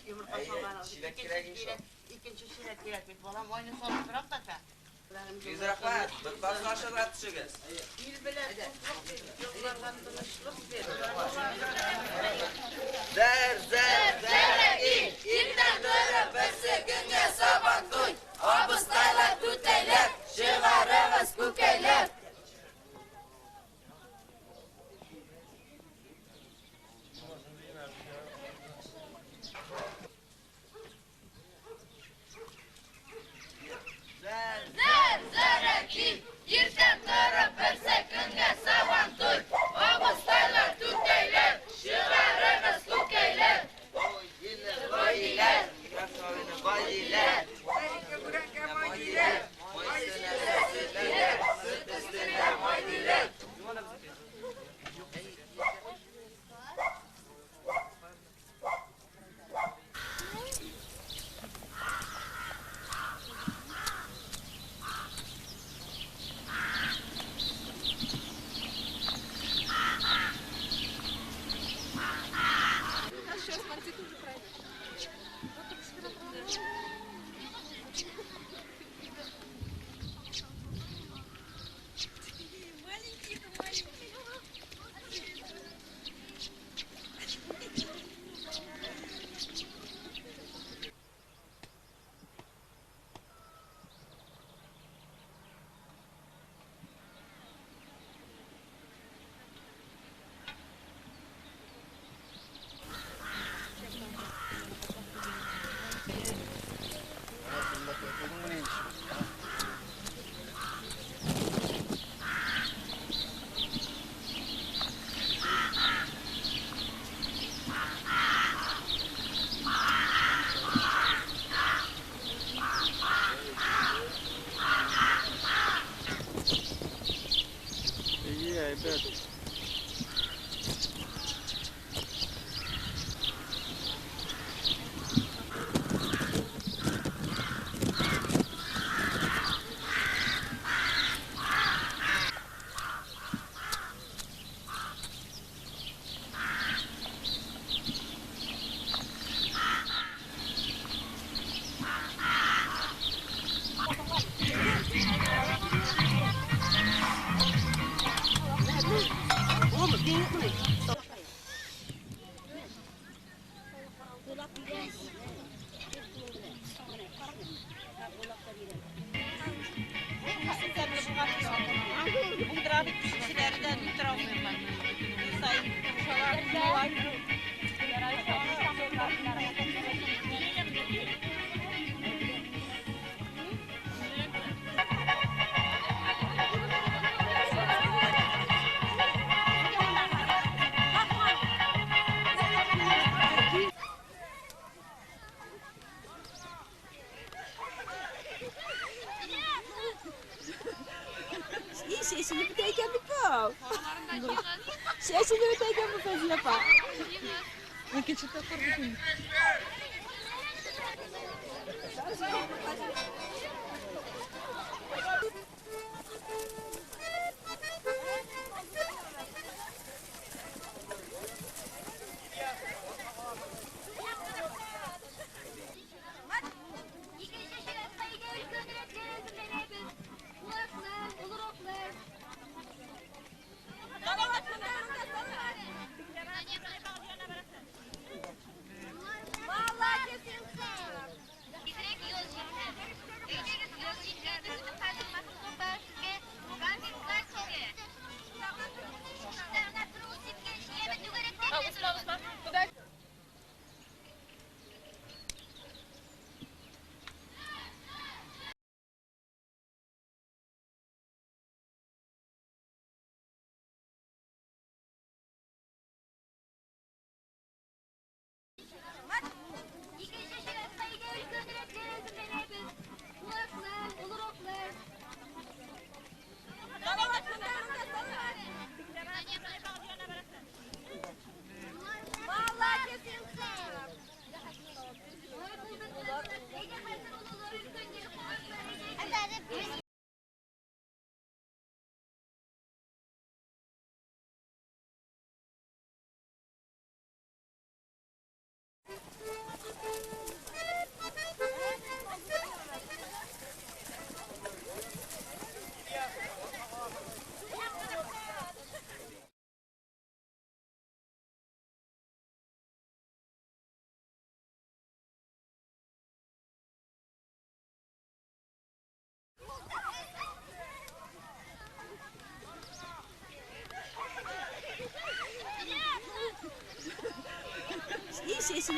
Yumurta soğan Çilek kirek ikinci çilek kirek bir balam oyunu sonu bırak da sen. Yüz rahmet. Bıkbaz karşı atışıgız. İl bilen yollardan tanışlık verir. Zerreki, ilden dörü birsi günge saban duy. Obustaylar tuteyler, şıvarımız kukeyler. Zerreki, ilden dörü birsi günge saban duy. Obustaylar tuteyler, şıvarımız kukeyler. Boyiler. Boyiler. Sini betekent het wel. Sini betekent het wel, siapa? Mungkin kita pergi.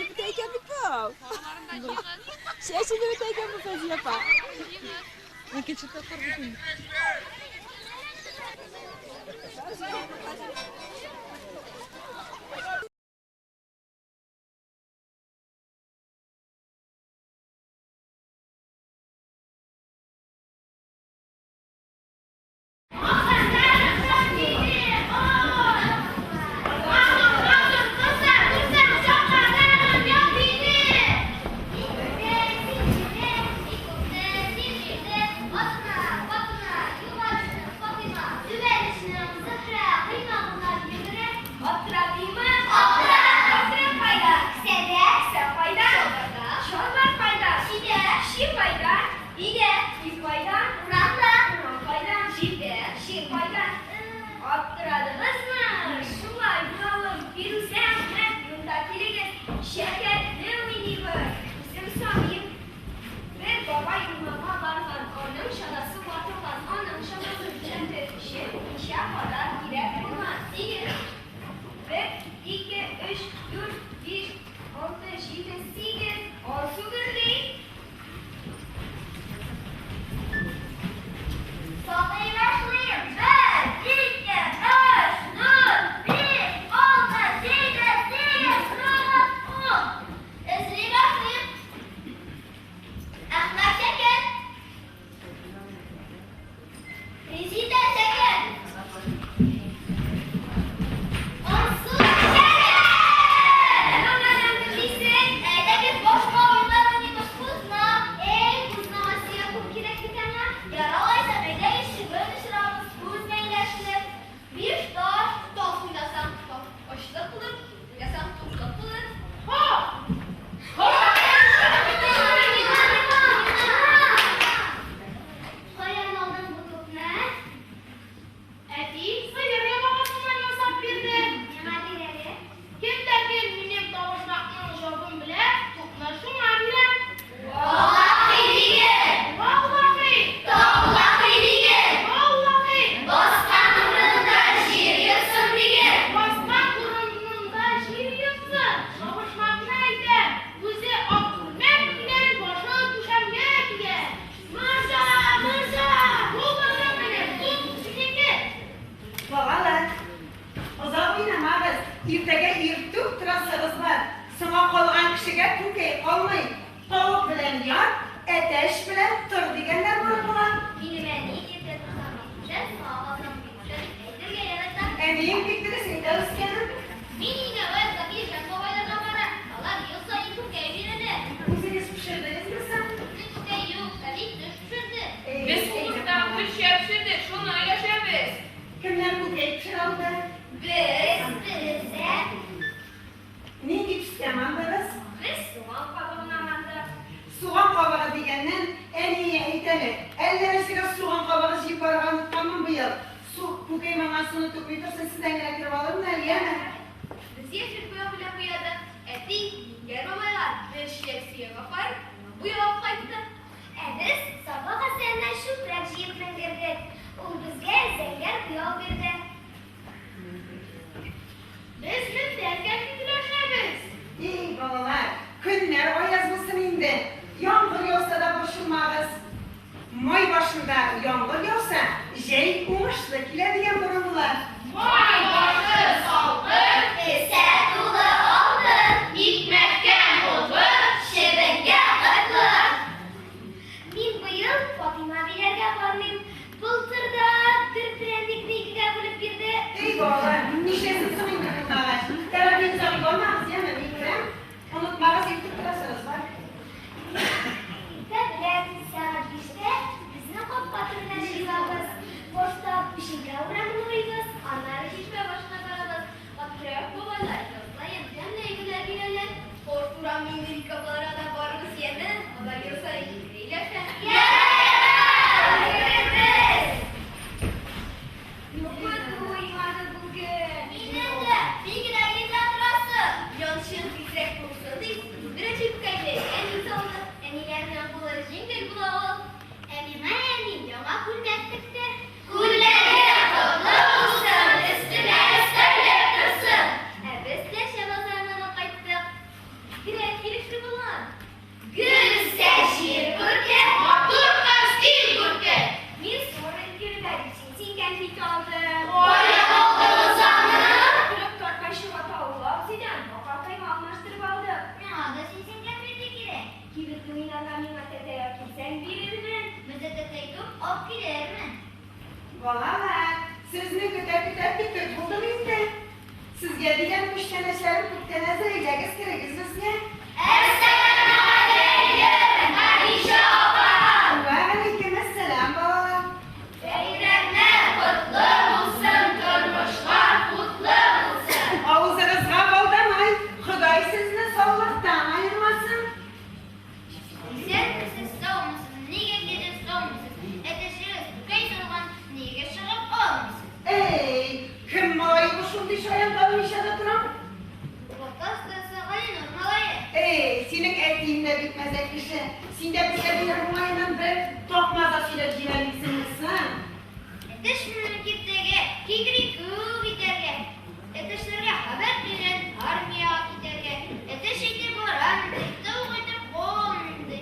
şimdi bir teyken bitmem. Şimdi bir teyken bu fezi yapar. İkinci takır bütün. Boşta bir şeyler uğramını uyuz, anları hiç ve geçti bulan. Güzse şiir gürke, maturka stil gürke. Min sonra girmedim, sen kendi kaldın. Oya oldu o zaman. Kırıp torpaşı vatavuğa, sizden toprakayı almıştırıp aldım. Ne oldu, sen kendi gire. Gibi kıyınadan minatete kimsen bilir mi? Müzete tekip op gider mi? Valla sizni kütep bitti buldum işte. Sizge degan müşteneşleri kutkanazı eylegiz kereksizga. Assalamu alaykum, Ayşe opa. Va alaykum assalom baba. Bayramlar kutlu olsun, turmuşlar kutlu olsun. Ağzınızga baldamay, Xudoy sizni sog'liqdan ayirmasin. Siz sağ mısınız? Niye gidip sağ mısınız? Eteşiniz kay sorgan, niye шығып olmuşsunuz? Ey, kim malay bu şunday şoyan işede turam? Vakastası ayının malayı. Ey, senin ettiğinde bitmez ekşi. Sen de bize bir rumayla bir tokmaza filan civeliksin misin? Eteş memleketteki kikriku giderge. Eteşlerge haber veren armiya giderge. Eteş eti boran, tavuk eti boğulmuşdu.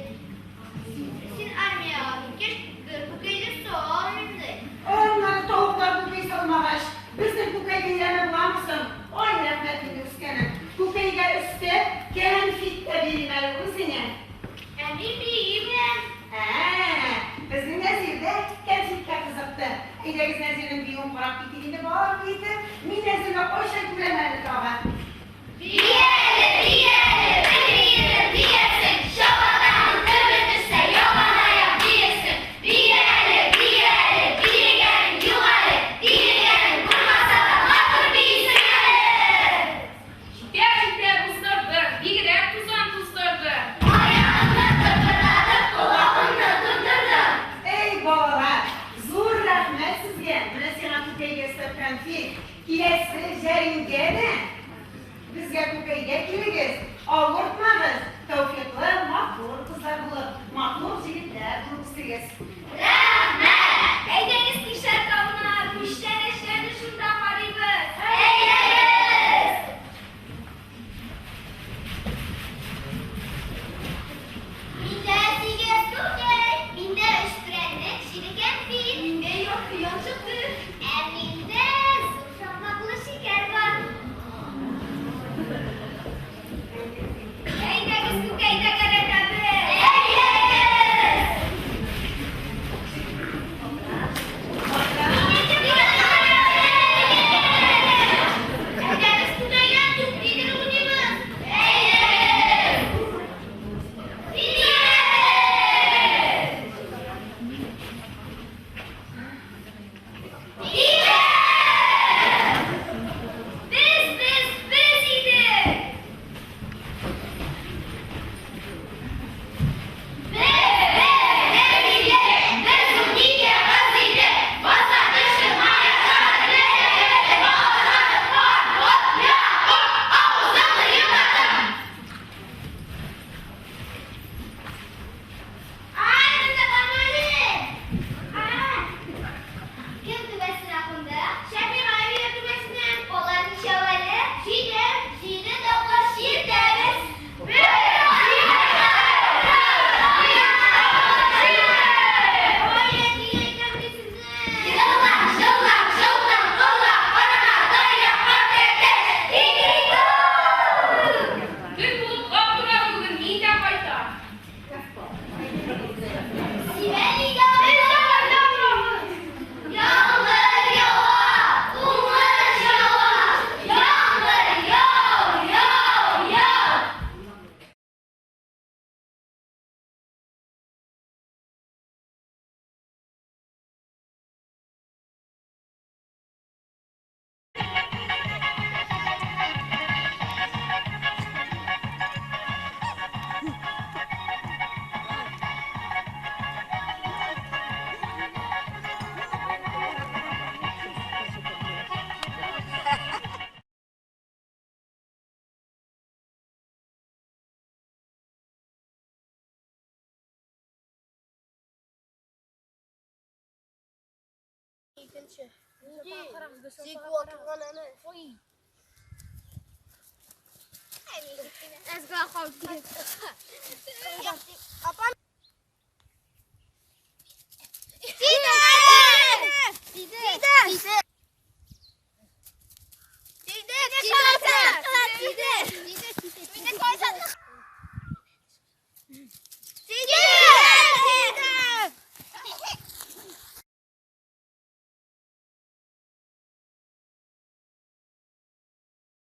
Sin armiya keş gırpıkaydı soğulmuşdu. Onları tavuklar bu kez olmağaç. Bizim bu kayılarına bulamısın. Oy rahmetli üstüne. Bu kayılar üstte gelen fitte bilmeli bu sene. Emri bileyim. Bizim nezirde gel fitte kızıktı. İderiz nezirinin bir yum kurak bitirinde bağır bitti. Min nezirle koşa gülemedik ağa. Diyesin. Şabadan tövbedürse yalanaya diyesin. Biri gelin yukarı. Diğeri gelin kurmasa da makır bilsin. Gerçekten ıstırdı. Bir de tuzan ıstırdı. Ayağını tıkırdatıp kulağını dındırdı. Ey baba, zor rahmet sizge. Bana sana bu kayıga sırkan fil. Kilesi jeringe ne? Bizge bu kayıga kiligiz. Avurtmağız. Tevfikli, maklur kızlar bulur. Maklur jilitler bulursiz. Rahmet. Eydeniz kişer kavuna. Kuşlar eşlerini şundan varıyız. Eydeniz. Minde sige sukey, minde üstürenlik şiriken fil, minde yok yoncuktur. Minde zıplamaklı şeker var. Eydeniz sukey de garetadı. Eydeniz. Eydeniz sukeyden tut bilir unimiz. Eydeniz. Biz idik. Kim tübesine akıldı? Şefik Ayviye tübesinden olan şövalye, şiide doktor şiir devres. Dün bulup kaptıra bugün midem kaytar. Yağmur yağar, umut yağar. Yağmur yağar. Apam